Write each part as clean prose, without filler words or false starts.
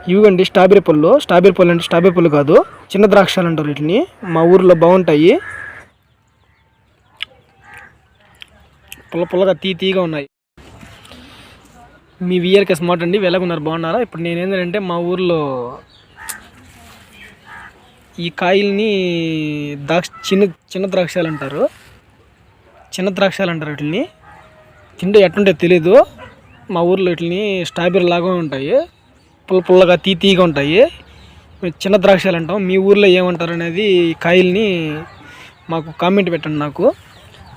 ఇవిగండి strawberry పళ్ళు అంటే strawberry పళ్ళు కాదు, చిన్న ద్రాక్షాలు అంటారు వీటిని. మా ఊర్లో బాగుంటాయి, పుల్లగా తీగా ఉన్నాయి. మీ విఆర్కే స్మార్ట్ అండి, వెళ్ళకున్నారు బాగున్నారా? ఇప్పుడు నేను ఏంటంటే మా ఊర్లో ఈ కాయల్ని చిన్న ద్రాక్షాలు అంటారు, వీటిని. తింటే ఎట్టుంటే తెలీదు. మా ఊర్లో వీటిని స్ట్రాబెరీ లాగా ఉంటాయి, పుల్లగా తీగా ఉంటాయి. చిన్న ద్రాక్షాలు అంటాం, మీ ఊర్లో ఏమంటారు అనేది కాయల్ని మాకు కామెంట్ పెట్టండి. నాకు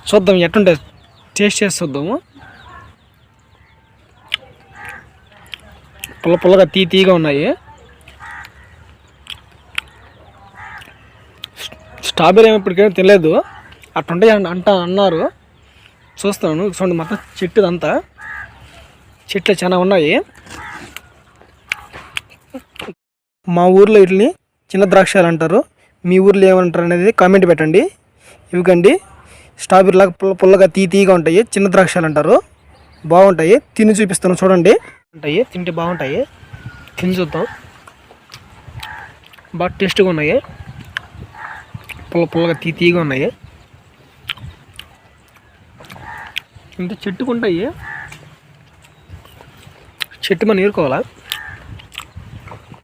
చూద్దాం ఎట్టుంటే, టేస్ట్ చేసి చూద్దాము. పుల్లగా తీగా ఉన్నాయి. స్ట్రాబెరీ ఏమి ఇప్పటికేమీ తెలియదు, అట్టుంటాయి అన్నారు. చూస్తాను. చూడండి మొత్తం చెట్టుదంతా, చెట్లు చాలా ఉన్నాయి. మా ఊర్లో వీటిని చిన్న ద్రాక్షాలు అంటారు, మీ ఊర్లో ఏమంటారు అనేది కామెంట్ పెట్టండి. ఇవిగండి స్ట్రాబెరీ లాగా పుల్లగా తీగా ఉంటాయి, చిన్న ద్రాక్షాలు అంటారు. బాగుంటాయి, తిని చూపిస్తాను చూడండి. ఉంటాయి, తింటే బాగుంటాయి. తిని చూద్దాం. బాగా టేస్ట్గా ఉన్నాయి, పుల్లగా తీగా ఉన్నాయి. ఇంత చెట్టుకుంటాయి, చెట్టు మనం ఏరుకోవాలా?